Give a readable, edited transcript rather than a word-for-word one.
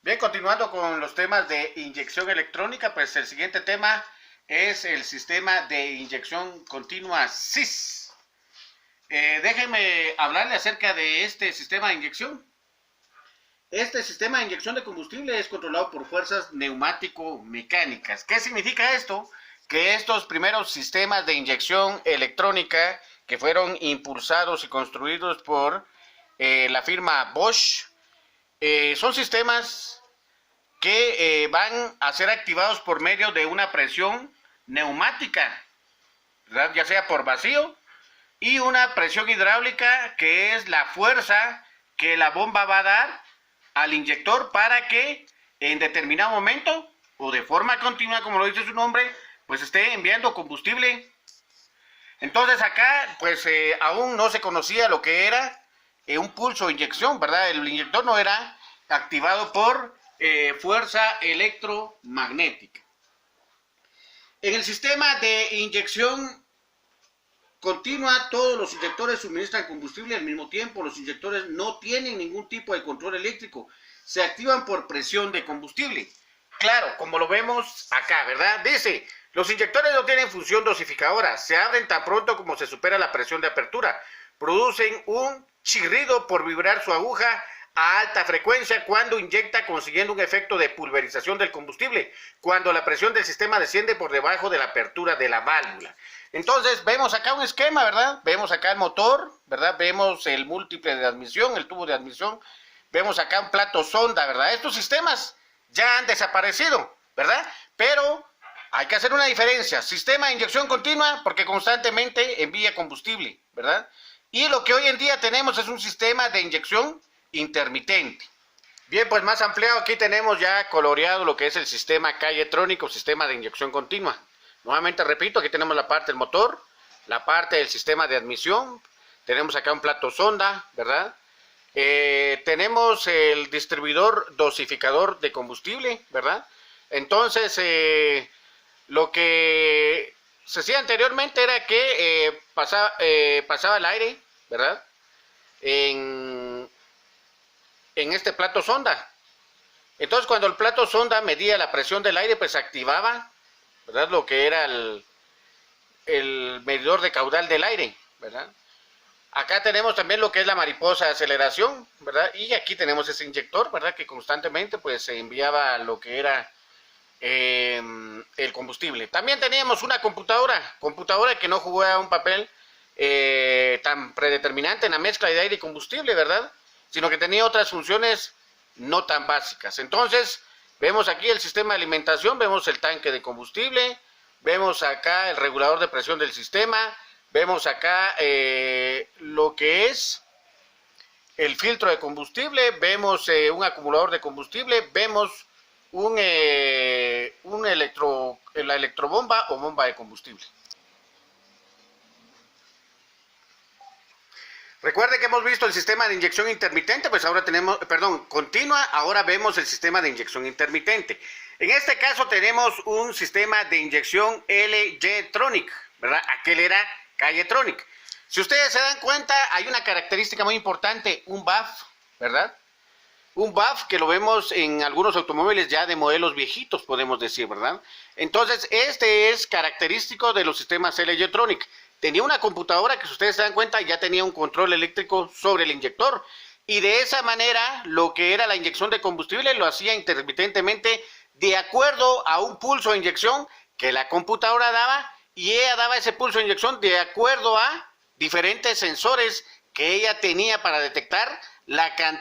Bien, continuando con los temas de inyección electrónica, pues el siguiente tema es el sistema de inyección continua SIS. Déjenme hablarle acerca de este sistema de inyección. Este sistema de inyección de combustible es controlado por fuerzas neumático-mecánicas. ¿Qué significa esto? Que estos primeros sistemas de inyección electrónica que fueron impulsados y construidos por la firma Bosch, son sistemas que van a ser activados por medio de una presión neumática, ¿verdad? Ya sea por vacío, y una presión hidráulica, que es la fuerza que la bomba va a dar al inyector para que en determinado momento o de forma continua, como lo dice su nombre, pues esté enviando combustible. Entonces acá pues aún no se conocía lo que era un pulso de inyección, ¿verdad? El inyector no era activado por fuerza electromagnética. En el sistema de inyección continua, todos los inyectores suministran combustible al mismo tiempo. Los inyectores no tienen ningún tipo de control eléctrico, se activan por presión de combustible. Claro, como lo vemos acá, ¿verdad? Dice, los inyectores no tienen función dosificadora, se abren tan pronto como se supera la presión de apertura. Producen un chirrido por vibrar su aguja a alta frecuencia cuando inyecta, consiguiendo un efecto de pulverización del combustible, cuando la presión del sistema desciende por debajo de la apertura de la válvula. Entonces vemos acá un esquema, ¿verdad? Vemos acá el motor, ¿verdad? Vemos el múltiple de admisión, el tubo de admisión. Vemos acá un plato sonda, ¿verdad? Estos sistemas ya han desaparecido, ¿verdad? Pero hay que hacer una diferencia. Sistema de inyección continua porque constantemente envía combustible, ¿verdad? Y lo que hoy en día tenemos es un sistema de inyección intermitente. Bien, pues más ampliado, aquí tenemos ya coloreado lo que es el sistema calletrónico, sistema de inyección continua. Nuevamente repito, aquí tenemos la parte del motor, la parte del sistema de admisión, tenemos acá un plato sonda, ¿verdad? Tenemos el distribuidor dosificador de combustible, ¿verdad? Entonces, lo que se hacía anteriormente era que pasaba el aire, ¿verdad? En este plato sonda. Entonces, cuando el plato sonda medía la presión del aire, pues activaba, ¿verdad? Lo que era el medidor de caudal del aire, ¿verdad? Acá tenemos también lo que es la mariposa de aceleración, ¿verdad? Y aquí tenemos ese inyector, ¿verdad? Que constantemente pues se enviaba lo que era el combustible. También teníamos una computadora que no jugaba un papel tan predeterminante en la mezcla de aire y combustible, ¿verdad? Sino que tenía otras funciones no tan básicas. Entonces, vemos aquí el sistema de alimentación, vemos el tanque de combustible, vemos acá el regulador de presión del sistema, vemos acá lo que es el filtro de combustible, vemos un acumulador de combustible, vemos la electrobomba o bomba de combustible. Recuerde que hemos visto el sistema de inyección intermitente, pues ahora tenemos, continua, ahora vemos el sistema de inyección intermitente. En este caso tenemos un sistema de inyección LG-Tronic, ¿verdad? Aquel era Calletronic. Si ustedes se dan cuenta, hay una característica muy importante, un BAF, ¿verdad? Un BAF que lo vemos en algunos automóviles ya de modelos viejitos, podemos decir, ¿verdad? Entonces, este es característico de los sistemas LG-Tronic. Tenía una computadora que, si ustedes se dan cuenta, ya tenía un control eléctrico sobre el inyector. Y de esa manera, lo que era la inyección de combustible lo hacía intermitentemente de acuerdo a un pulso de inyección que la computadora daba, y ella daba ese pulso de inyección de acuerdo a diferentes sensores que ella tenía para detectar la cantidad